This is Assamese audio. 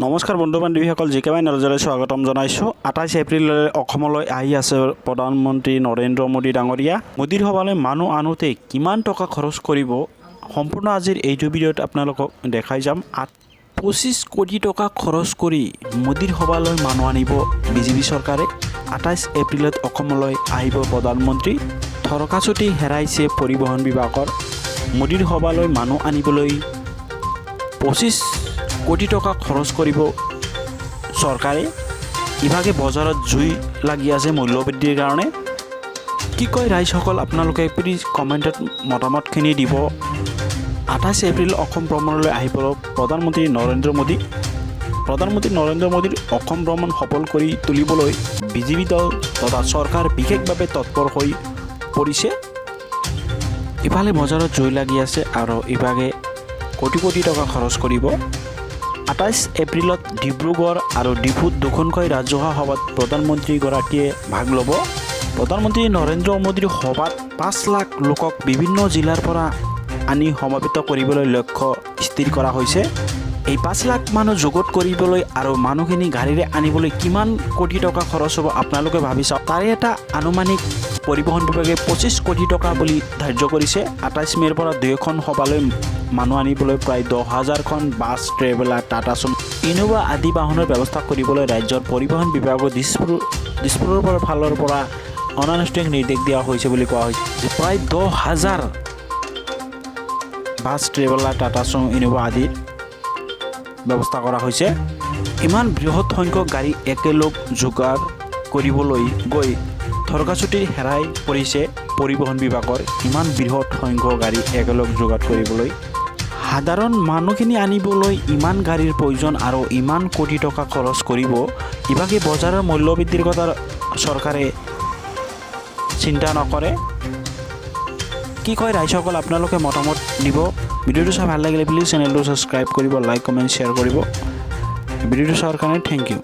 নমস্কাৰ বন্ধু বান্ধৱীসকল, জিকেবাই নলজৰে স্বাগতম জনাইছোঁ। 28 এপ্ৰিললৈ অসমলৈ আহি আছে প্ৰধানমন্ত্ৰী নৰেন্দ্ৰ মোদী ডাঙৰীয়া। মোদীৰ সভালৈ মানুহ আনোতে কিমান টকা খৰচ কৰিব সম্পূৰ্ণ আজিৰ এইটো ভিডিঅ'ত আপোনালোকক দেখাই যাম। 25 কোটি টকা খৰচ কৰি মোদীৰ সভালৈ মানুহ আনিব বিজেপি চৰকাৰে। 28 এপ্ৰিলত অসমলৈ আহিব প্ৰধানমন্ত্ৰী। থৰকাচুটি হেৰাইছে পৰিবহণ বিভাগৰ। মোদীৰ সভালৈ মানুহ আনিবলৈ 25 কোটি টকা খৰচ কৰিব চৰকাৰে। ইভাগে বজাৰত জুই লাগি আছে মূল্যবৃদ্ধিৰ কাৰণে। কি কয় ৰাইজসকল, আপোনালোকে প্লিজ কমেণ্টত মতামতখিনি দিব। 28 এপ্ৰিল অসম ভ্ৰমণলৈ আহিব প্ৰধানমন্ত্ৰী নৰেন্দ্ৰ মোদী। প্ৰধানমন্ত্ৰী নৰেন্দ্ৰ মোদীৰ অসম ভ্ৰমণ সফল কৰি তুলিবলৈ বিজেপি দল তথা চৰকাৰ বিশেষভাৱে তৎপৰ হৈ পৰিছে। ইফালে বজাৰত জুই লাগি আছে আৰু ইভাগে কোটি কোটি টকা খৰচ কৰিব। 28 এপ্ৰিলত ডিব্ৰুগড় আৰু ডিফুত দুখনকৈ ৰাজহুৱা সভাত প্ৰধানমন্ত্ৰীগৰাকীয়ে ভাগ ল'ব। প্ৰধানমন্ত্ৰী নৰেন্দ্ৰ মোদীৰ সভাত 5 লাখ লোকক বিভিন্ন জিলাৰ পৰা আনি সমবেত কৰিবলৈ লক্ষ্য স্থিৰ কৰা হৈছে। এই 5 লাখ মানুহ যোগত কৰিবলৈ আৰু মানুহখিনি গাড়ীৰে আনিবলৈ কিমান কোটি টকা খৰচ হ'ব আপোনালোকে ভাবি চাওক। তাৰে এটা আনুমানিক পৰিবহণ বিভাগে 25 কোটি টকা বুলি ধাৰ্য কৰিছে। 28 মে'ৰ পৰা 2খন সভালৈ মানুহ আনিবলৈ প্ৰায় 10,000খন বাছ, ট্ৰেভেলাৰ, টাটা চুমো, ইনোভা আদি বাহনৰ ব্যৱস্থা কৰিবলৈ ৰাজ্যৰ পৰিবহণ বিভাগৰ দিছপুৰৰ ফালৰ পৰা অনানুষ্ঠানিক নিৰ্দেশ দিয়া হৈছে বুলি কোৱা হৈছে যে প্ৰায় 10,000 বাছ, ট্ৰেভেলাৰ, টাটা চুমো, ইনোভা আদিৰ ব্যৱস্থা কৰা হৈছে। ইমান বৃহৎ সংখ্যক গাড়ী একেলগ যোগাৰ কৰিবলৈ গৈ থৰকাচুটি হেৰাই পৰিছে পৰিবহণ বিভাগৰ। ইমান বৃহৎ সংখ্যক গাড়ী একেলগ যোগাৰ কৰিবলৈ সাধাৰণ মানুহখিনি আনিবলৈ ইমান গাড়ীৰ প্ৰয়োজন আৰু ইমান কোটি টকা খৰচ কৰিব। ইভাগে বজাৰৰ মূল্যবৃদ্ধিৰ কথা চৰকাৰে চিন্তা নকৰে। কি কয় ৰাইজসকল, আপোনালোকে মতামত দিব। ভিডিঅ'টো চাই ভাল লাগিলে প্লিজ চেনেলটো ছাবস্ক্ৰাইব কৰিব, লাইক, কমেণ্ট, শ্বেয়াৰ কৰিব। ভিডিঅ'টো চোৱাৰ কাৰণে থেংক ইউ।